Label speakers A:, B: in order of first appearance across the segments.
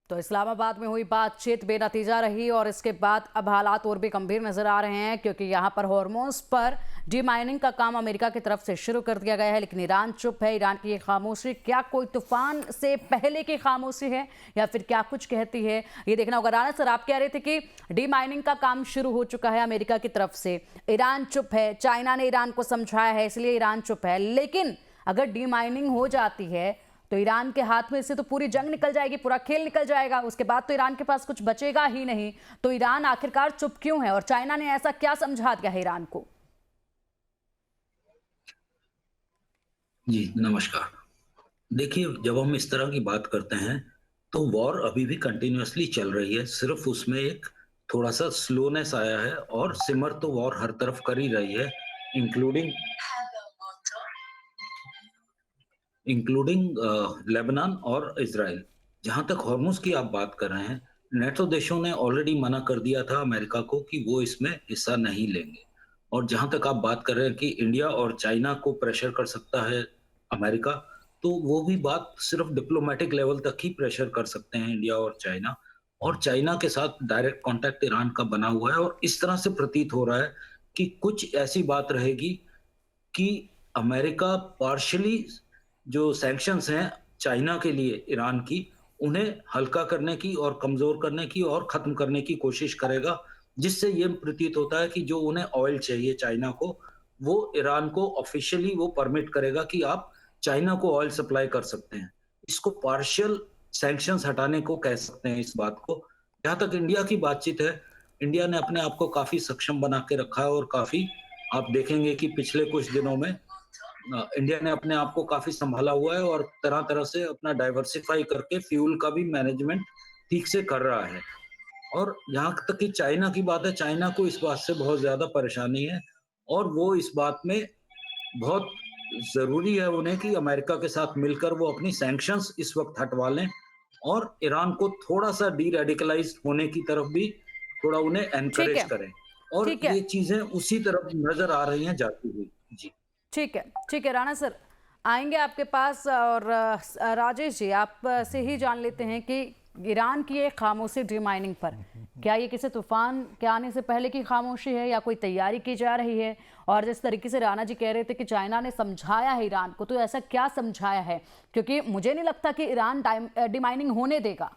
A: तो इस्लामाबाद में हुई बातचीत बेनतीजा रही और इसके बाद अब हालात और भी गंभीर नजर आ रहे हैं, क्योंकि यहां पर हॉर्मोन्स पर डीमाइनिंग का काम अमेरिका की तरफ से शुरू कर दिया गया है। लेकिन ईरान चुप है। ईरान की ये खामोशी क्या कोई तूफान से पहले की खामोशी है या फिर क्या कुछ कहती है, ये देखना होगा। राणा सर, आप कह रहे थे कि डीमाइनिंग का काम शुरू हो चुका है अमेरिका की तरफ से, ईरान चुप है, चाइना ने ईरान को समझाया है इसलिए ईरान चुप है। लेकिन अगर डीमाइनिंग हो जाती है तो ईरान के हाथ में इससे तो पूरी जंग निकल जाएगी, पूरा खेल निकल जाएगा, उसके बाद तो ईरान के पास कुछ बचेगा ही नहीं। तो ईरान आखिरकार चुप क्यों है और चाइना ने ऐसा क्या समझा दिया है ईरान को?
B: जी नमस्कार। देखिए, जब हम इस तरह की बात करते हैं तो वॉर अभी भी कंटिन्यूअसली चल रही है। सिर्फ उसमें एक थोड़ा सा स्लोनेस आया है और सिमर तो वॉर हर तरफ कर ही रही है, इंक्लूडिंग इंक्लूडिंग लेबनान और इजराइल। जहां तक हॉर्मुज की आप बात कर रहे हैं, नेटो देशों ने ऑलरेडी मना कर दिया था अमेरिका को कि वो इसमें हिस्सा नहीं लेंगे। और जहां तक आप बात कर रहे हैं कि इंडिया और चाइना को प्रेशर कर सकता है अमेरिका, तो वो भी बात सिर्फ डिप्लोमेटिक लेवल तक ही प्रेशर कर सकते हैं इंडिया और चाइना। और चाइना के साथ डायरेक्ट कांटेक्ट ईरान का बना हुआ है और इस तरह से प्रतीत हो रहा है कि कुछ ऐसी बात रहेगी कि अमेरिका पार्शियली जो सैंक्शंस हैं चाइना के लिए ईरान की, उन्हें हल्का करने की और कमजोर करने की और खत्म करने की कोशिश करेगा, जिससे ये प्रतीत होता है कि जो उन्हें ऑयल चाहिए चाइना को, वो ईरान को ऑफिशियली वो परमिट करेगा कि आप चाइना को ऑयल सप्लाई कर सकते हैं। इसको पार्शियल सैंक्शंस हटाने को कह सकते हैं इस बात को। जहां तक इंडिया की बातचीत है, इंडिया ने अपने आप को काफी सक्षम बना के रखा है और काफी, आप देखेंगे कि पिछले कुछ दिनों में इंडिया ने अपने आप को काफी संभाला हुआ है और तरह तरह से अपना डाइवर्सिफाई करके फ्यूल का भी मैनेजमेंट ठीक से कर रहा है। और यहाँ तक कि चाइना की बात है, चाइना को इस बात से बहुत ज्यादा परेशानी है और वो इस बात में बहुत जरूरी है उन्हें कि अमेरिका के साथ मिलकर वो अपनी सैंक्शंस इस वक्त हटवा लें और ईरान को थोड़ा सा डी रेडिकलाइज होने की तरफ भी थोड़ा उन्हें
A: ठीक
B: एनकरेज
A: है।
B: करें। और
A: ठीक है।
B: ये चीजें उसी तरफ नजर आ रही हैं जाती हुई। जी।
A: ठीक है। ठीक है राणा सर, आएंगे आपके पास। और राजेश जी, आप से ही जान लेते हैं कि ईरान की ये खामोशी डीमाइनिंग पर, क्या ये किसी तूफान के आने से पहले की खामोशी है या कोई तैयारी की जा रही है? और जिस तरीके से राणा जी कह रहे थे कि चाइना ने समझाया है ईरान को, तो ऐसा क्या समझाया है? क्योंकि मुझे नहीं लगता कि ईरान डीमाइनिंग होने देगा।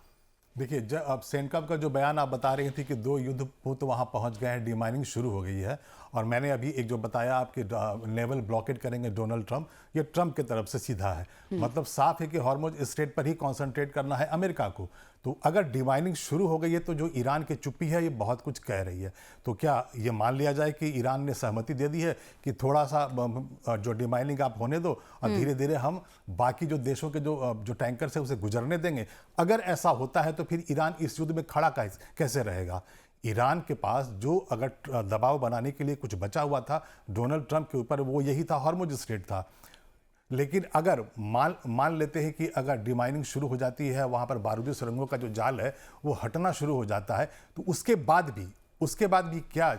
C: देखिए, जब अब सेनकप का जो बयान आप बता रही थी कि 2 युद्धपोत वहाँ पहुँच गए हैं, डीमाइनिंग शुरू हो गई है। और मैंने अभी एक जो बताया आपके नेवल ब्लॉकेट करेंगे डोनाल्ड ट्रंप, ये ट्रंप की तरफ से सीधा है। मतलब साफ है कि हॉर्मुज स्ट्रेट पर ही कॉन्सेंट्रेट करना है अमेरिका को। तो अगर डीमाइनिंग शुरू हो गई है तो जो ईरान की चुप्पी है ये बहुत कुछ कह रही है। तो क्या ये मान लिया जाए कि ईरान ने सहमति दे दी है कि थोड़ा सा जो डीमाइनिंग आप होने दो और धीरे धीरे हम बाकी जो देशों के जो टैंकर्स है उसे गुजरने देंगे? अगर ऐसा होता है तो फिर ईरान इस युद्ध में खड़ा कैसे रहेगा? ईरान के पास जो अगर दबाव बनाने के लिए कुछ बचा हुआ था डोनाल्ड ट्रंप के ऊपर, वो यही था, हॉर्मुज स्ट्रेट था। लेकिन अगर मान लेते हैं कि अगर डिमाइनिंग शुरू हो जाती है, वहाँ पर बारूदी सुरंगों का जो जाल है वो हटना शुरू हो जाता है, तो उसके बाद भी क्या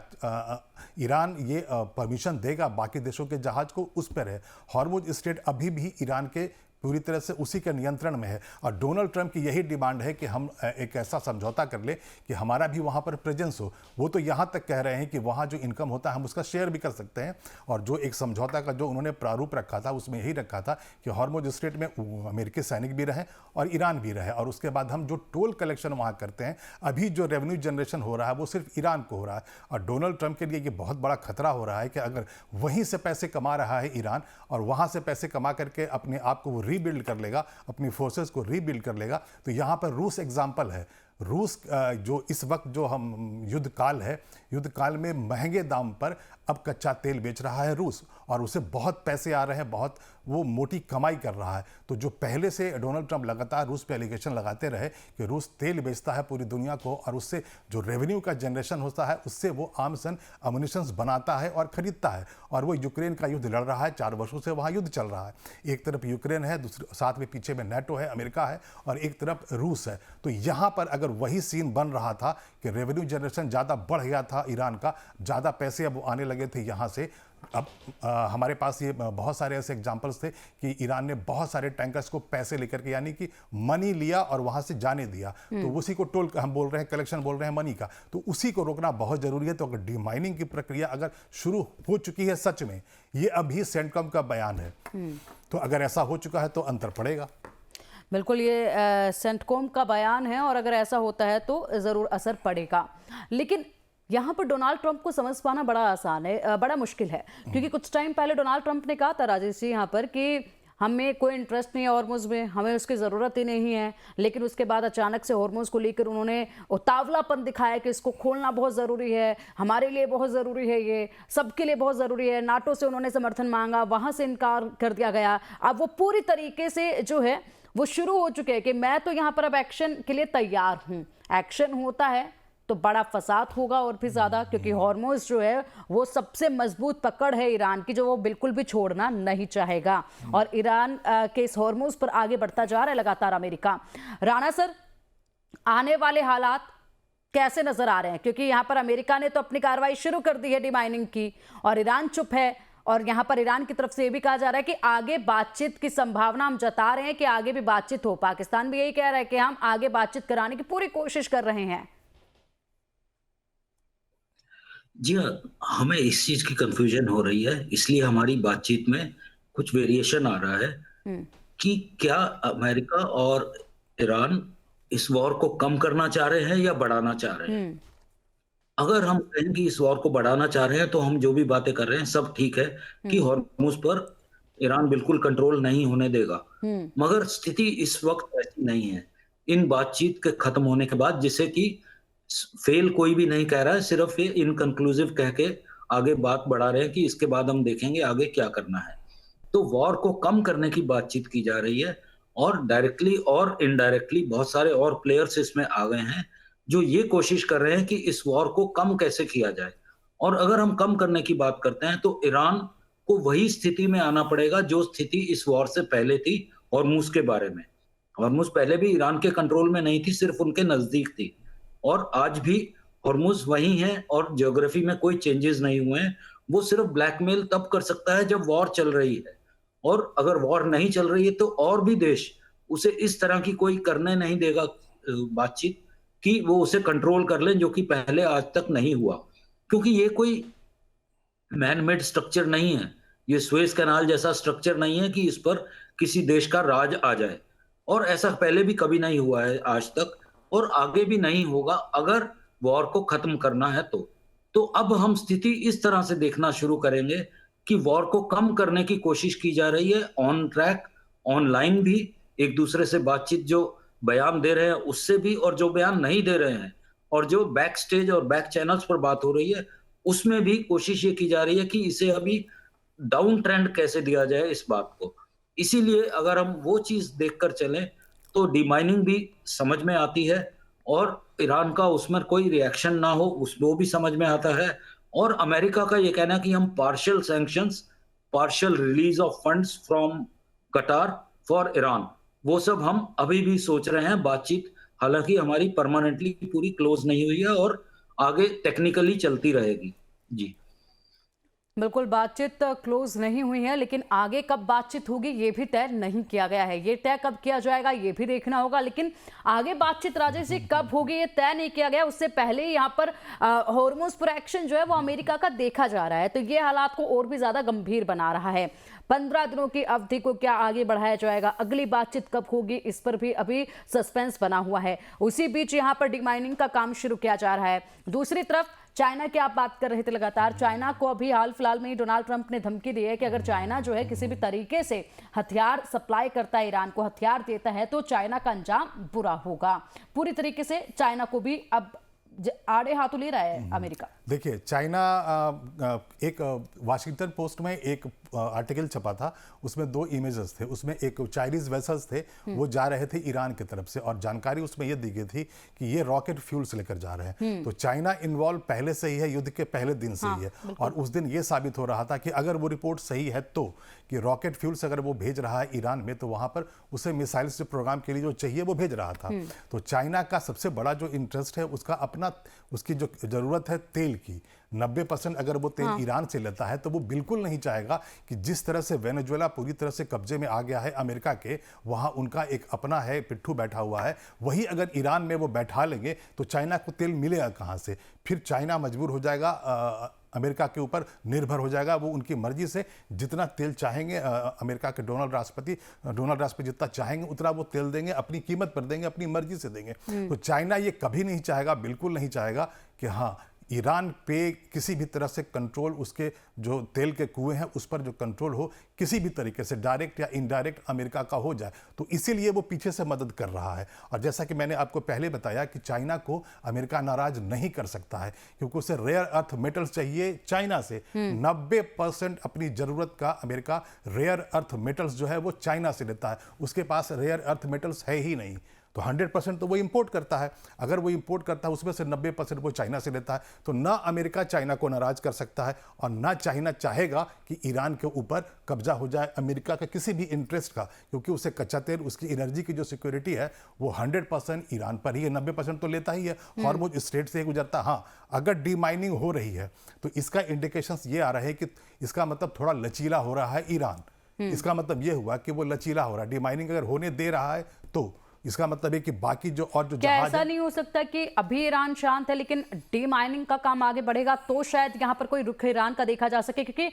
C: ईरान ये परमिशन देगा बाकी देशों के जहाज को? उस पर है। हॉर्मुज स्ट्रेट अभी भी ईरान के पूरी तरह से उसी के नियंत्रण में है। और डोनाल्ड ट्रंप की यही डिमांड है कि हम एक ऐसा समझौता कर ले कि हमारा भी वहाँ पर प्रेजेंस हो। वो तो यहाँ तक कह रहे हैं कि वहाँ जो इनकम होता है हम उसका शेयर भी कर सकते हैं। और जो एक समझौता का जो उन्होंने प्रारूप रखा था उसमें यही रखा था कि हॉर्मुज स्ट्रेट में अमेरिकी सैनिक भी रहे और ईरान भी रहे, और उसके बाद हम जो टोल कलेक्शन वहाँ करते हैं, अभी जो रेवेन्यू जनरेशन हो रहा है वो सिर्फ ईरान को हो रहा है। और डोनाल्ड ट्रंप के लिए ये बहुत बड़ा खतरा हो रहा है कि अगर वहीं से पैसे कमा रहा है ईरान और वहाँ से पैसे कमा करके अपने आप को वो रीबिल्ड कर लेगा, अपनी फोर्सेस को रीबिल्ड कर लेगा, तो यहाँ पर रूस एग्जाम्पल है। रूस जो इस वक्त जो हम युद्ध काल में महंगे दाम पर अब कच्चा तेल बेच रहा है रूस, और उसे बहुत पैसे आ रहे हैं, बहुत वो मोटी कमाई कर रहा है। तो जो पहले से डोनाल्ड ट्रंप लगातार रूस पे एलिगेशन लगाते रहे कि रूस तेल बेचता है पूरी दुनिया को और उससे जो रेवेन्यू का जनरेशन होता है उससे वो आर्म्स एंड अम्यूनिशंस बनाता है और खरीदता है। और वो यूक्रेन का युद्ध लड़ रहा है, 4 वर्षों से वहाँ युद्ध चल रहा है। एक तरफ यूक्रेन है, दूसरे साथ में पीछे में नेटो है, अमेरिका है, और एक तरफ रूस है। तो यहाँ पर अगर वही सीन बन रहा था कि रेवेन्यू जनरेशन ज़्यादा बढ़ गया था ईरान का, ज़्यादा पैसे अब आने लगे थे यहाँ से। अब हमारे पास ये बहुत सारे ऐसे एग्जांपल्स थे कि ईरान ने बहुत सारे टैंकर्स को पैसे लेकर के, यानी कि मनी लिया और वहाँ से जाने दिया, तो उसी को टोल हम बोल रहे हैं, कलेक्शन बोल रहे हैं मनी का, तो उसी को रोकना बहुत ज़रूरी है। तो अगर डीमाइनिंग की प्रक्रिया अगर शुरू हो चुकी है सच में, ये अभी सेंटकॉम का बयान है, तो अगर ऐसा हो चुका है तो अंतर पड़ेगा।
A: बिल्कुल, ये सेंटकॉम का बयान है और अगर ऐसा होता है तो ज़रूर असर पड़ेगा। लेकिन यहाँ पर डोनाल्ड ट्रंप को समझ पाना बड़ा आसान है, बड़ा मुश्किल है, क्योंकि कुछ टाइम पहले डोनाल्ड ट्रंप ने कहा था राजेश जी यहाँ पर कि हमें कोई इंटरेस्ट नहीं है हॉर्मुज़ में, हमें उसकी ज़रूरत ही नहीं है। लेकिन उसके बाद अचानक से हॉर्मुज़ को लेकर उन्होंने उतावलापन दिखाया कि इसको खोलना बहुत ज़रूरी है, हमारे लिए बहुत ज़रूरी है, ये सबके लिए बहुत ज़रूरी है। नाटो से उन्होंने समर्थन मांगा, वहाँ से इनकार कर दिया गया। अब वो पूरी तरीके से जो है वो शुरू हो चुके हैं कि मैं तो यहाँ पर अब एक्शन के लिए तैयार हूँ। एक्शन होता है तो बड़ा फसाद होगा और भी ज़्यादा, क्योंकि हॉर्मुज़ जो है वो सबसे मजबूत पकड़ है ईरान की, जो वो बिल्कुल भी छोड़ना नहीं चाहेगा। और ईरान के इस हॉर्मुज़ पर आगे बढ़ता जा रहा है लगातार अमेरिका। राणा सर, आने वाले हालात कैसे नज़र आ रहे हैं? क्योंकि यहाँ पर अमेरिका ने तो अपनी कार्रवाई शुरू कर दी है डीमाइनिंग की और ईरान चुप है। और यहाँ पर ईरान की तरफ से ये भी कहा जा रहा है कि आगे बातचीत की संभावना हम जता रहे हैं कि आगे भी बातचीत हो। पाकिस्तान भी यही कह रहा है कि हम आगे बातचीत कराने की पूरी कोशिश कर रहे हैं।
B: जी हाँ, हमें इस चीज की कंफ्यूजन हो रही है, इसलिए हमारी बातचीत में कुछ वेरिएशन आ रहा है कि क्या अमेरिका और ईरान इस वॉर को कम करना चाह रहे हैं या बढ़ाना चाह रहे हैं। अगर हम कहें कि इस वॉर को बढ़ाना चाह रहे हैं तो हम जो भी बातें कर रहे हैं सब ठीक है कि हॉर्मुज़ पर ईरान बिल्कुल कंट्रोल नहीं होने देगा, मगर स्थिति इस वक्त ऐसी नहीं है। इन बातचीत के खत्म होने के बाद, जिसे कि फेल कोई भी नहीं कह रहा है, सिर्फ ये इनकंक्लूसिव कह के आगे बात बढ़ा रहे हैं कि इसके बाद हम देखेंगे आगे क्या करना है। तो वॉर को कम करने की बातचीत की जा रही है और डायरेक्टली और इनडायरेक्टली बहुत सारे और प्लेयर्स इसमें आ गए हैं जो ये कोशिश कर रहे हैं कि इस वॉर को कम कैसे किया जाए। और अगर हम कम करने की बात करते हैं तो ईरान को वही स्थिति में आना पड़ेगा जो स्थिति इस वॉर से पहले थी हॉर्मुज़ के बारे में। हॉर्मुज़ पहले भी ईरान के कंट्रोल में नहीं थी, सिर्फ उनके नजदीक थी, और आज भी हॉर्मुज़ वही है और ज्योग्राफी में कोई चेंजेस नहीं हुए हैं। वो सिर्फ ब्लैकमेल तब कर सकता है जब वॉर चल रही है, और अगर वॉर नहीं चल रही है तो और भी देश उसे इस तरह की कोई करने नहीं देगा बातचीत कि वो उसे कंट्रोल कर लें, जो कि पहले आज तक नहीं हुआ। क्योंकि ये कोई मैन मेड स्ट्रक्चर नहीं है, ये सुएज कैनाल जैसा स्ट्रक्चर नहीं है कि इस पर किसी देश का राज आ जाए, और ऐसा पहले भी कभी नहीं हुआ है आज तक, और आगे भी नहीं होगा अगर वॉर को खत्म करना है तो अब हम स्थिति इस तरह से देखना शुरू करेंगे कि वॉर को कम करने की कोशिश की जा रही है, ऑन ट्रैक, ऑनलाइन भी, एक दूसरे से बातचीत, जो बयान दे रहे हैं उससे भी, और जो बयान नहीं दे रहे हैं, और जो बैक स्टेज और बैक चैनल्स पर बात हो रही है उसमें भी कोशिश ये की जा रही है कि इसे अभी डाउन ट्रेंड कैसे दिया जाए इस बात को। इसीलिए अगर हम वो चीज देखकर चलें तो डीमाइनिंग भी समझ में आती है, और ईरान का उसमें कोई रिएक्शन ना हो वो भी समझ में आता है, और अमेरिका का ये कहना कि हम partial sanctions, partial release of funds from कतार फॉर ईरान, वो सब हम अभी भी सोच रहे हैं। बातचीत हालांकि हमारी परमानेंटली पूरी क्लोज नहीं हुई है और आगे टेक्निकली चलती रहेगी। जी
A: बिल्कुल, बातचीत क्लोज नहीं हुई है, लेकिन आगे कब बातचीत होगी ये भी तय नहीं किया गया है। ये तय कब किया जाएगा ये भी देखना होगा, लेकिन आगे बातचीत राजेश जी कब होगी ये तय नहीं किया गया। उससे पहले ही यहाँ पर हॉर्मुज़ पर एक्शन जो है वो अमेरिका का देखा जा रहा है, तो ये हालात को और भी ज़्यादा गंभीर बना रहा है। 15 दिनों की अवधि को क्या आगे बढ़ाया जाएगा, अगली बातचीत कब होगी, इस पर भी अभी सस्पेंस बना हुआ है। उसी बीच यहाँ पर डीमाइनिंग का काम शुरू किया जा रहा है। दूसरी तरफ चाइना की आप बात कर रहे थे लगातार, चाइना को अभी हाल फिलहाल में ही डोनाल्ड ट्रंप ने धमकी दी है कि अगर चाइना जो है किसी भी तरीके से हथियार सप्लाई करता है, ईरान को हथियार देता है, तो चाइना का अंजाम बुरा होगा। पूरी तरीके से चाइना को भी अब आड़े हाथों ले रहा है अमेरिका।
C: देखिए, चाइना एक वाशिंगटन पोस्ट में एक आर्टिकल छपा था, उसमें 2 इमेजेस थे। उसमें एक चाइनीज वेसल्स थे, वो जा रहे थे ईरान की तरफ से, और जानकारी उसमें ये दी गई थी कि ये रॉकेट फ्यूल्स लेकर जा रहे हैं। तो चाइना इन्वॉल्व पहले से ही है, युद्ध के पहले दिन से ही है। और उस दिन ये साबित हो रहा था कि अगर वो रिपोर्ट सही है तो कि रॉकेट फ्यूल्स अगर वो भेज रहा है ईरान में, तो वहां पर उसे मिसाइल्स जो प्रोग्राम के लिए जो चाहिए वो भेज रहा था। तो चाइना का सबसे बड़ा जो इंटरेस्ट है उसका अपना, उसकी जो जरूरत है तेल की, 90% अगर वो तेल ईरान से लेता है, तो वो बिल्कुल नहीं चाहेगा कि जिस तरह से वेनेजुएला पूरी तरह से कब्जे में आ गया है अमेरिका के, वहां उनका एक अपना है पिट्ठू बैठा हुआ है, वही अगर ईरान में वो बैठा लेंगे तो चाइना को तेल मिलेगा कहां से? फिर चाइना मजबूर हो जाएगा, अमेरिका के ऊपर निर्भर हो जाएगा। वो उनकी मर्जी से जितना तेल चाहेंगे, अमेरिका के डोनाल्ड राष्ट्रपति जितना चाहेंगे उतना वो तेल देंगे, अपनी कीमत पर देंगे, अपनी मर्जी से देंगे। तो चाइना ये कभी नहीं चाहेगा, बिल्कुल नहीं चाहेगा कि हाँ ईरान पे किसी भी तरह से कंट्रोल, उसके जो तेल के कुएं हैं उस पर जो कंट्रोल हो, किसी भी तरीके से डायरेक्ट या इनडायरेक्ट अमेरिका का हो जाए। तो इसीलिए वो पीछे से मदद कर रहा है। और जैसा कि मैंने आपको पहले बताया कि चाइना को अमेरिका नाराज नहीं कर सकता है, क्योंकि उसे रेयर अर्थ मेटल्स चाहिए चाइना से। 90% अपनी जरूरत का अमेरिका रेयर अर्थ मेटल्स जो है वो चाइना से लेता है। उसके पास रेयर अर्थ मेटल्स है ही नहीं, तो 100% तो वो इंपोर्ट करता है। अगर वो इंपोर्ट करता है उसमें से 90% वो चाइना से लेता है। तो ना अमेरिका चाइना को नाराज कर सकता है, और ना चाइना चाहेगा कि ईरान के ऊपर कब्जा हो जाए अमेरिका का किसी भी इंटरेस्ट का, क्योंकि उसे कच्चा तेल, उसकी एनर्जी की जो सिक्योरिटी है वो 100% ईरान पर ही है, 90% तो लेता ही है, हॉर्मुज स्ट्रेट से गुजरता। हाँ, अगर डीमाइनिंग हो रही है तो इसका इंडिकेशंस ये आ रहा है कि इसका मतलब थोड़ा लचीला हो रहा है ईरान। इसका मतलब ये हुआ कि वो लचीला हो रहा है। डीमाइनिंग अगर होने दे रहा है तो इसका मतलब है कि बाकी जो और जो
A: क्या ऐसा नहीं हो सकता कि अभी ईरान शांत है, लेकिन डी माइनिंग का काम आगे बढ़ेगा तो शायद यहां पर कोई रुख ईरान का देखा जा सके? क्योंकि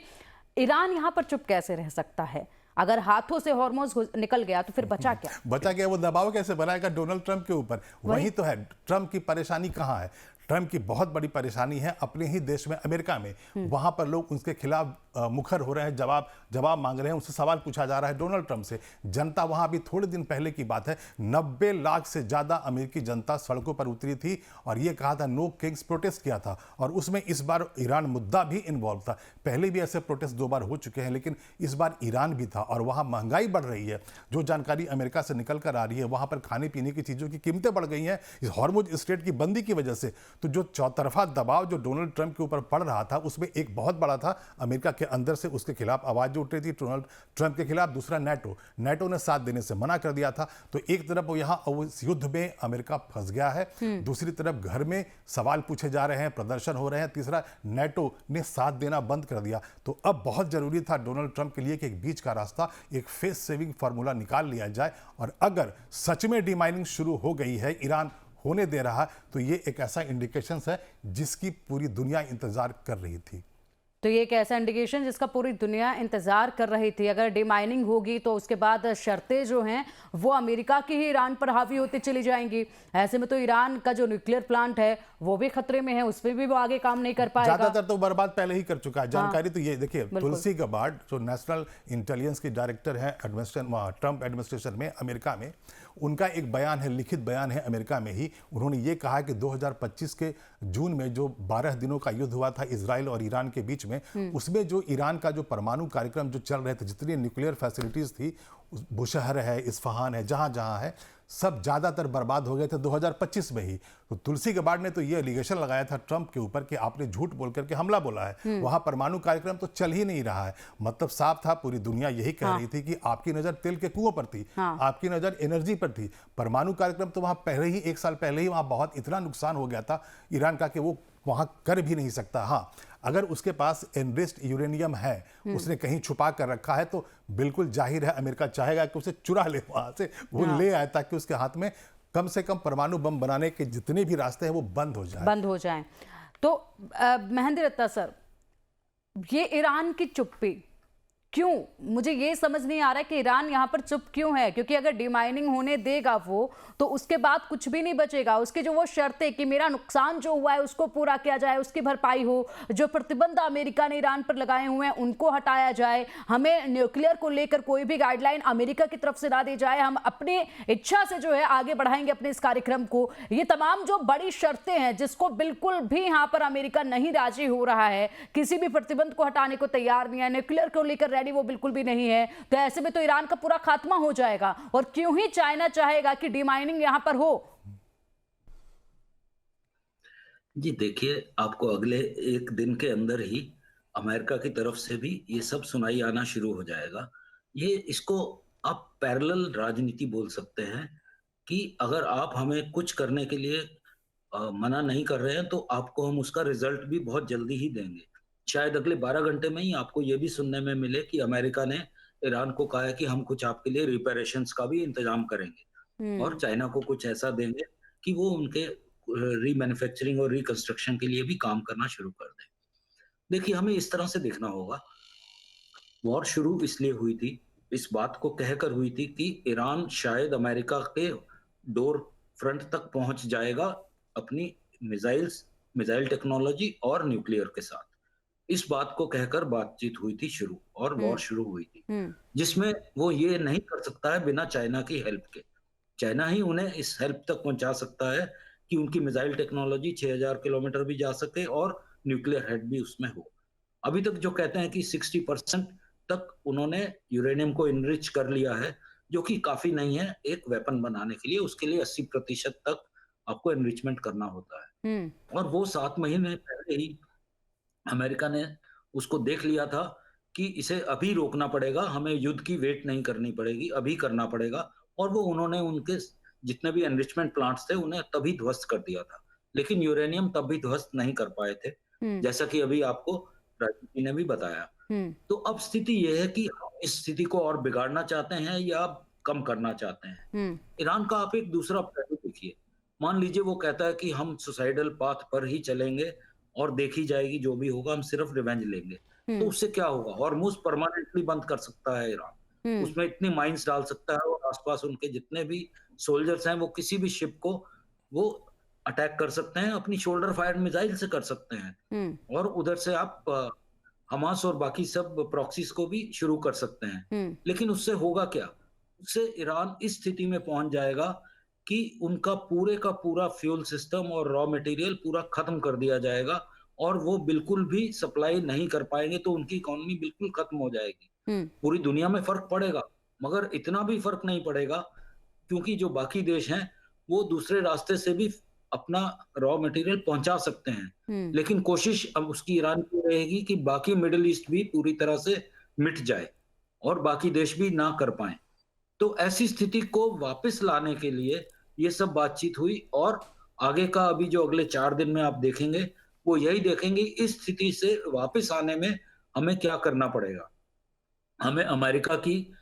A: ईरान यहां पर चुप कैसे रह सकता है? अगर हाथों से हॉर्मोज निकल गया तो फिर बचा क्या?
C: बचा क्या? वो दबाव कैसे बनाएगा डोनाल्ड ट्रंप के ऊपर? वही तो है। ट्रंप की परेशानी कहां है? ट्रंप की बहुत बड़ी परेशानी है अपने ही देश में, अमेरिका में। वहां पर लोग उसके खिलाफ मुखर हो रहे हैं, जवाब मांग रहे हैं, उनसे सवाल पूछा जा रहा है डोनाल्ड ट्रंप से। जनता वहां, अभी थोड़े दिन पहले की बात है, 90 लाख से ज्यादा अमेरिकी जनता सड़कों पर उतरी थी और ये कहा था नो किंग्स, प्रोटेस्ट किया था। और उसमें इस बार ईरान मुद्दा भी इन्वॉल्व था। पहले भी ऐसे प्रोटेस्ट 2 बार हो चुके हैं, लेकिन इस बार ईरान भी था। और वहां महंगाई बढ़ रही है, जो जानकारी अमेरिका से निकल कर आ रही है, वहां पर खाने पीने की चीजों की कीमतें बढ़ गई हैं इस हॉर्मुज स्ट्रेट की बंदी की वजह से। तो जो चौतरफा दबाव जो डोनाल्ड ट्रंप के ऊपर पड़ रहा था, उसमें एक बहुत बड़ा था अमेरिका के अंदर से उसके खिलाफ आवाज जो उठ रही थी डोनाल्ड ट्रंप के खिलाफ। दूसरा नेटो ने साथ देने से मना कर दिया था। तो एक तरफ वो यहां इस युद्ध में अमेरिका फंस गया है, दूसरी तरफ घर में सवाल पूछे जा रहे हैं, प्रदर्शन हो रहे हैं, तीसरा नेटो ने साथ देना बंद कर दिया। तो अब बहुत जरूरी था डोनाल्ड ट्रंप के लिए कि एक बीच का रास्ता, एक फेस सेविंग फार्मूला निकाल लिया जाए। और अगर सच में डीमाइनिंग शुरू हो गई है, ईरान होने दे रहा, तो ये एक ऐसा इंडिकेशन है जिसकी पूरी दुनिया इंतजार कर रही थी।
A: तो ये एक ऐसा इंडिकेशन जिसका पूरी दुनिया इंतजार कर रही थी। अगर डीमाइनिंग होगी तो उसके बाद शर्तें जो हैं वो अमेरिका की ही ईरान पर हावी होती चली जाएंगी। ऐसे में तो ईरान का जो न्यूक्लियर प्लांट है वो भी खतरे में है, उसमें भी वो आगे काम नहीं कर पाएगा।
C: ज्यादातर तो बर्बाद पहले ही कर चुका है। जानकारी तो ये देखिए, तुलसी गबार्ड जो नेशनल इंटेलिजेंस की डायरेक्टर है ट्रंप एडमिनिस्ट्रेशन में, अमेरिका में, उनका एक बयान है, लिखित बयान है अमेरिका में ही। उन्होंने ये कहा कि 2025 के जून में जो 12 दिनों का युद्ध हुआ था इजराइल और ईरान के बीच में, उसमें जो ईरान का जो परमाणु कार्यक्रम जो चल रहे थे, जितनी न्यूक्लियर फैसिलिटीज थी, बुशहर है, इस्फहान है, जहां है, सब ज्यादातर बर्बाद हो गए थे 2025 में ही। तो तुलसी गबार्ड ने तो ये एलिगेशन लगाया था ट्रंप के ऊपर कि आपने झूठ बोल करके हमला बोला है, वहां परमाणु कार्यक्रम तो चल ही नहीं रहा है। मतलब साफ था, पूरी दुनिया यही कह रही थी कि आपकी नजर तेल के कुओं पर थी, आपकी नजर एनर्जी पर थी। परमाणु कार्यक्रम तो वहां पहले ही, 1 साल पहले ही वहां बहुत इतना नुकसान हो गया था ईरान का कि वो वहां कर भी नहीं सकता। हाँ, अगर उसके पास एनरिच्ड यूरेनियम है, उसने कहीं छुपा कर रखा है, तो बिल्कुल जाहिर है अमेरिका चाहेगा कि उसे चुरा ले, वहां से वो ले आए, ताकि उसके हाथ में कम से कम परमाणु बम बनाने के जितने भी रास्ते हैं वो बंद हो जाए।
A: तो महेंद्र दत्ता सर, ये ईरान की चुप्पी क्यों? मुझे ये समझ नहीं आ रहा है कि ईरान यहाँ पर चुप क्यों है। क्योंकि अगर डीमाइनिंग होने देगा वो, तो उसके बाद कुछ भी नहीं बचेगा। उसकी जो वो शर्तें कि मेरा नुकसान जो हुआ है उसको पूरा किया जाए, उसकी भरपाई हो, जो प्रतिबंध अमेरिका ने ईरान पर लगाए हुए हैं उनको हटाया जाए, हमें न्यूक्लियर को लेकर कोई भी गाइडलाइन अमेरिका की तरफ से ना दी जाए, हम अपनी इच्छा से जो है आगे बढ़ाएंगे अपने इस कार्यक्रम को। ये तमाम जो बड़ी शर्तें हैं जिसको बिल्कुल भी यहाँ पर अमेरिका नहीं राजी हो रहा है, किसी भी प्रतिबंध को हटाने को तैयार नहीं है, न्यूक्लियर को लेकर रेडी वो बिल्कुल भी नहीं है, तो ऐसे में तो ईरान का पूरा खात्मा हो जाएगा। और क्यों ही चाइना चाहेगा कि डीमाइनिंग यहां पर हो?
B: जी देखिए, आपको अगले एक दिन के अंदर ही अमेरिका की तरफ से भी ये सब सुनाई आना शुरू हो जाएगा। ये इसको आप पैरेलल राजनीति बोल सकते हैं कि अगर आप हमें कुछ करने के लिए मना नहीं कर रहे हैं तो आपको हम उसका रिजल्ट भी बहुत जल्दी ही देंगे। शायद अगले 12 घंटे में ही आपको ये भी सुनने में मिले कि अमेरिका ने ईरान को कहा है कि हम कुछ आपके लिए रिपेरेशंस का भी इंतजाम करेंगे और
A: हम्म।
B: चाइना को कुछ ऐसा देंगे कि वो उनके रीमैन्युफैक्चरिंग और रिकंस्ट्रक्शन के लिए भी काम करना शुरू कर दें। देखिए, हमें इस तरह से देखना होगा, वॉर शुरू इसलिए हुई थी, इस बात को कहकर हुई थी कि ईरान शायद अमेरिका के डोर फ्रंट तक पहुंच जाएगा अपनी मिसाइल टेक्नोलॉजी और न्यूक्लियर के साथ। इस बात को कहकर बातचीत हुई थी शुरू और वॉर
A: हम्म।
B: शुरू हुई थी,
A: हम्म।
B: जिसमें वो ये नहीं कर सकता है बिना चाइना की हेल्प के। चाइना ही उन्हें इस हेल्प तक पहुंचा सकता है कि उनकी मिसाइल टेक्नोलॉजी 6000 किलोमीटर भी जा सके और न्यूक्लियर हेड भी उसमें हो। अभी तक जो कहते हैं कि 60% तक उन्होंने यूरेनियम को इनरिच कर लिया है, जो कि काफी नहीं है एक वेपन बनाने के लिए। उसके लिए 80% तक आपको एनरिचमेंट करना होता है।
A: हम्म।
B: और वो 7 महीने पहले ही अमेरिका ने उसको देख लिया था कि इसे अभी रोकना पड़ेगा, हमें युद्ध की वेट नहीं करनी पड़ेगी, अभी करना पड़ेगा। और वो उन्होंने उनके जितने भी एनरिचमेंट प्लांट्स थे, उन्हें तभी ध्वस्त कर दिया था। लेकिन यूरेनियम तब भी ध्वस्त नहीं कर पाए थे,
A: हम्म।
B: जैसा कि अभी आपको राजीव जी ने भी बताया।
A: हम्म।
B: तो अब स्थिति ये है कि हम इस स्थिति को और बिगाड़ना चाहते हैं या कम करना चाहते हैं।
A: हम्म।
B: ईरान का आप एक दूसरा पहलू देखिए। मान लीजिए वो कहता है कि हम सुसाइडल पाथ पर ही चलेंगे और देखी जाएगी जो भी होगा, हम सिर्फ रिवेंज लेंगे। तो
A: हम्म।
B: उससे क्या होगा? हॉर्मुज़ परमानेंटली बंद कर सकता है ईरान।
A: हम्म।
B: उसमें इतनी माइन्स डाल सकता है और आस-पास उनके जितने भी सोल्जर्स हैं, वो किसी भी शिप को वो अटैक कर सकते हैं, अपनी शोल्डर फायर्ड मिसाइल से कर सकते हैं।
A: हम्म।
B: और उधर से आप हमास और बाकी सब प्रॉक्सीज़ को भी शुरू कर सकते हैं।
A: हम्म।
B: लेकिन उससे होगा क्या? उससे ईरान इस स्थिति में पहुँच जाएगा कि उनका पूरे का पूरा फ्यूल सिस्टम और रॉ मटेरियल पूरा खत्म कर दिया जाएगा और वो बिल्कुल भी सप्लाई नहीं कर पाएँगे, तो उनकी इकोनॉमी बिल्कुल खत्म हो जाएगी।
A: हम्म।
B: पूरी दुनिया में फ़र्क पड़ेगा, मगर इतना भी फ़र्क नहीं पड़ेगा क्योंकि जो बाकी देश हैं, वो दूसरे रास्ते से भी अपना रॉ मटेरियल पहुँचा सकते हैं।
A: हम्म।
B: लेकिन कोशिश अब उसकी ईरान की रहेगी कि बाकी मिडल ईस्ट भी पूरी तरह से मिट जाए और बाकी देश भी ना कर पाएँ। तो ऐसी स्थिति को वापस लाने के लिए ये सब बातचीत हुई और आगे का अभी जो अगले 4 दिन में आप देखेंगे, वो यही देखेंगे इस स्थिति से वापस आने में हमें क्या करना पड़ेगा। हमें अमेरिका की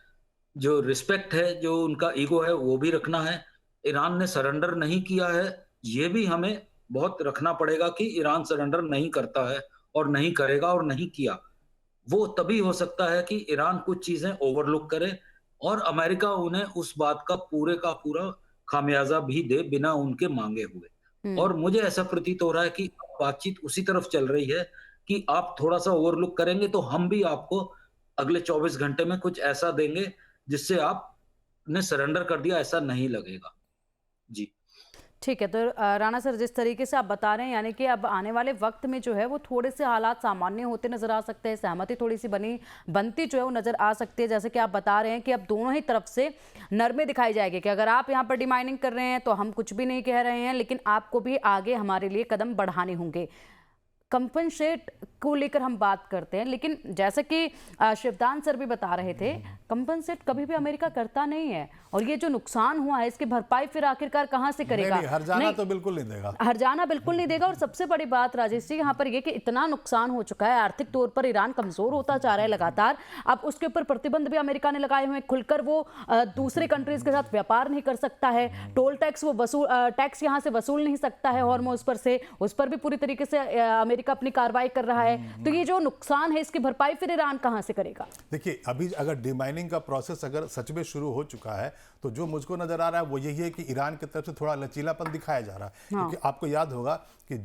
B: जो रिस्पेक्ट है, जो उनका ईगो है, वो भी रखना है। ईरान ने सरेंडर नहीं किया है, ये भी हमें बहुत रखना पड़ेगा कि ईरान सरेंडर नहीं करता है और नहीं करेगा और नहीं किया। वो तभी हो सकता है कि ईरान कुछ चीज़ें ओवरलुक करे और अमेरिका उन्हें उस बात का पूरे का पूरा खामियाज़ा भी दे बिना उनके माँगे हुए।
A: हम्म।
B: और मुझे ऐसा प्रतीत हो रहा है कि बातचीत उसी तरफ चल रही है कि आप थोड़ा-सा ओवरलुक करेंगे तो हम भी आपको अगले 24 घंटे में कुछ ऐसा देंगे जिससे आपने सरेंडर कर दिया ऐसा नहीं लगेगा। जी।
A: ठीक है, तो राणा सर, जिस तरीके से आप बता रहे हैं, यानी कि अब आने वाले वक्त में जो है वो थोड़े से हालात सामान्य होते नजर आ सकते हैं, सहमति थोड़ी सी बनती जो है वो नजर आ सकती है। जैसे कि आप बता रहे हैं कि अब दोनों ही तरफ से नरमे दिखाई जाएगी कि अगर आप यहाँ पर डिमाइनिंग कर रहे हैं तो हम कुछ भी नहीं कह रहे हैं, लेकिन आपको भी आगे हमारे लिए कदम बढ़ाने होंगे। कंपनसेट को लेकर हम बात करते हैं, लेकिन जैसे कि शिवदान सर भी बता रहे थे, कंपनसेट कभी भी अमेरिका करता नहीं है और ये जो नुकसान हुआ है इसकी भरपाई फिर आखिरकार कहां से करेगा?
C: नहीं, हर्जाना तो बिल्कुल नहीं देगा।
A: हर्जाना बिल्कुल नहीं देगा। और सबसे बड़ी बात राजेश जी यहाँ पर ये कि इतना नुकसान हो चुका है, आर्थिक तौर पर ईरान कमजोर होता जा रहा है लगातार। अब उसके ऊपर प्रतिबंध भी अमेरिका ने लगाए हुए हैं, खुलकर वो दूसरे कंट्रीज के साथ व्यापार नहीं कर सकता है, टोल टैक्स वो टैक्स यहाँ से वसूल नहीं सकता है हॉर्मुज़ पर से, उस पर भी पूरी तरीके से अमेरिका अपनी कार्रवाई कर रहा है। तो ये जो नुकसान है इसकी भरपाई फिर ईरान कहां से करेगा?
C: देखिए, अभी अगर डिमाइनिंग का प्रोसेस अगर सच में शुरू हो चुका है तो जो मुझको नजर आ रहा है वो यही है कि ईरान की तरफ से थोड़ा लचीलापन दिखाया जा रहा है। क्योंकि आपको याद होगा कि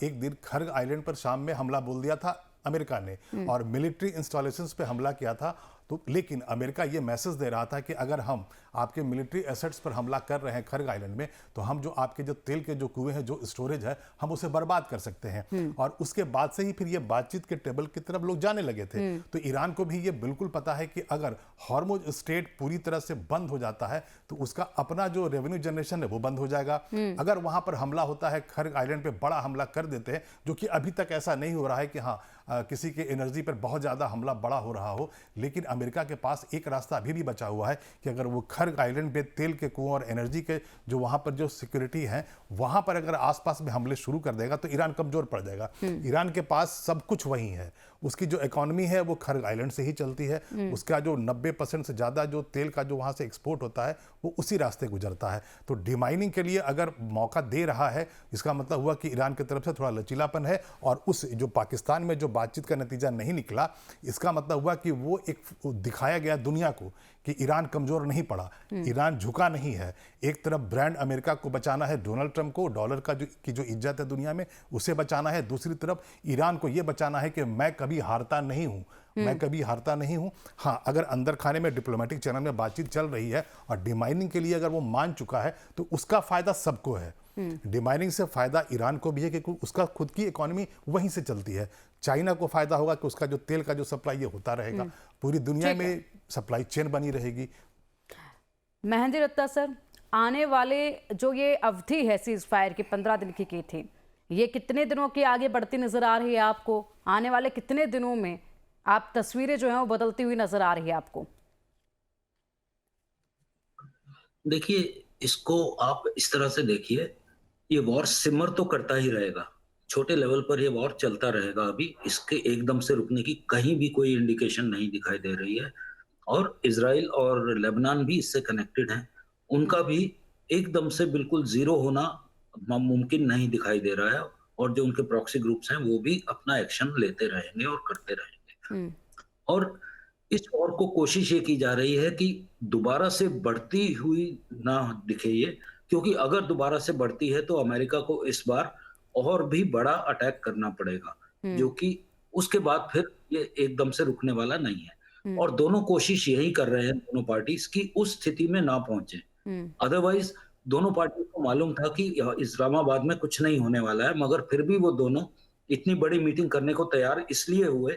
C: एक दिन खर्ग आइलैंड पर शाम में हमला बोल दिया था अमेरिका ने और मिलिट्री इंस्टॉलेशंस पे हमला किया था। तो लेकिन अमेरिका ये मैसेज दे रहा था कि अगर हम आपके मिलिट्री एसेट्स पर हमला कर रहे हैं खर्ग आइलैंड में, तो हम जो आपके जो तेल के जो कुएं हैं, जो स्टोरेज है, हम उसे बर्बाद कर सकते हैं। और उसके बाद से ही फिर ये बातचीत के टेबल की तरफ लोग जाने लगे थे। तो ईरान को भी ये बिल्कुल पता है कि अगर हॉर्मुज स्ट्रेट पूरी तरह से बंद हो जाता है तो उसका अपना जो रेवेन्यू जनरेशन है वो बंद हो जाएगा। अगर वहां पर हमला होता है, खर्ग आइलैंड पे बड़ा हमला कर देते हैं, जो कि अभी तक ऐसा नहीं हो रहा है कि हाँ किसी के एनर्जी पर बहुत ज़्यादा हमला बड़ा हो रहा हो, लेकिन अमेरिका के पास एक रास्ता अभी भी बचा हुआ है कि अगर वो खर्ग आइलैंड पे तेल के कुओं और एनर्जी के जो वहाँ पर जो सिक्योरिटी है, वहाँ पर अगर आसपास में हमले शुरू कर देगा तो ईरान कमज़ोर पड़ जाएगा। ईरान के पास सब कुछ वहीं है, उसकी जो इकोनॉमी है वो खर्ग आइलैंड से ही चलती है, उसका जो 90% से ज़्यादा जो तेल का जो वहाँ से एक्सपोर्ट होता है वो उसी रास्ते गुजरता है। तो डिमाइनिंग के लिए अगर मौका दे रहा है, इसका मतलब हुआ कि ईरान की तरफ से थोड़ा लचीलापन है। और उस जो पाकिस्तान में जो बातचीत का नतीजा नहीं निकला, इसका मतलब हुआ कि वो एक दिखाया गया दुनिया को कि ईरान कमज़ोर नहीं पड़ा, ईरान झुका नहीं है। एक तरफ ब्रांड अमेरिका को बचाना है, डोनाल्ड ट्रंप को, डॉलर का जो इज्जत है दुनिया में उसे बचाना है, दूसरी तरफ ईरान को यह बचाना है कि मैं कभी हारता नहीं हूं, मैं कभी हारता नहीं हूं। हाँ, अगर अंदर खाने में डिप्लोमेटिक चैनल में बातचीत चल रही है और डिमाइनिंग के लिए अगर वो मान चुका है तो उसका फायदा सबको है। डिमाइनिंग से फायदा ईरान को भी है कि उसका खुद की इकोनॉमी वहीं से चलती है। चाइना को फायदा होगा कि उसका जो तेल का जो सप्लाई ये होता रहेगा, पूरी दुनिया में सप्लाई चेन बनी रहेगी।
A: मेहंदी रत्ता सर, आने वाले जो ये अवधि है सीज फायर की 15 दिन की थी, ये कितने दिनों की आगे बढ़ती नजर आ रही है आपको? आने वाले कितने दिनों में आप तस्वीरें जो हैं वो बदलती हुई नजर आ रही है आपको?
B: देखिए, इसको आप इस तरह से देखिए, ये वॉर सिमर तो करता ही रहेगा, छोटे लेवल पर ये वॉर चलता रहेगा। अभी इसके एकदम से रुकने की कहीं भी कोई इंडिकेशन नहीं दिखाई दे रही है। और इजराइल और लेबनान भी इससे कनेक्टेड हैं, उनका भी एकदम से बिल्कुल जीरो होना मुमकिन नहीं दिखाई दे रहा है। और जो उनके प्रॉक्सी ग्रुप्स हैं वो भी अपना एक्शन लेते रहेंगे और करते रहेंगे। और इस वॉर को कोशिश ये की जा रही है कि दोबारा से बढ़ती हुई ना दिखे ये, क्योंकि अगर दोबारा से बढ़ती है तो अमेरिका को इस बार और भी बड़ा अटैक करना पड़ेगा, जो कि उसके बाद फिर ये एकदम से रुकने वाला नहीं है। और दोनों कोशिश यही कर रहे हैं, दोनों पार्टीज, की उस स्थिति में ना पहुंचे। अदरवाइज दोनों पार्टी को मालूम था कि इस्लामाबाद में कुछ नहीं होने वाला है, मगर फिर भी वो दोनों इतनी बड़ी मीटिंग करने को तैयार इसलिए हुए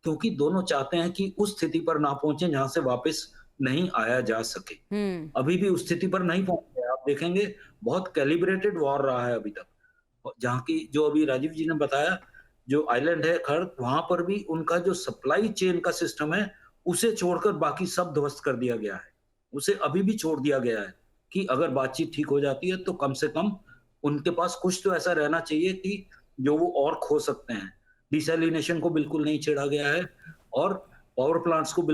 B: क्योंकि दोनों चाहते हैं कि उस स्थिति पर ना पहुंचे जहां से वापस नहीं आया जा सके। अभी भी उस स्थिति पर नहीं पहुंचे। आप देखेंगे बहुत कैलिब्रेटेड वॉर रहा है अभी तक। जहां की जो अभी राजीव जी ने बताया, जो आइलैंड है खर्ग, वहां पर भी उनका जो सप्लाई चेन का सिस्टम है उसे छोड़कर बाकी सब ध्वस्त कर दिया गया है। उसे अभी भी छोड़ दिया गया है कि अगर बातचीत ठीक हो जाती है तो कम से कम उनके पास कुछ तो ऐसा रहना चाहिए कि जो वो और खो सकते हैं। डिसैलिनेशन को बिल्कुल नहीं छेड़ा गया है और पावर प्लांट्स को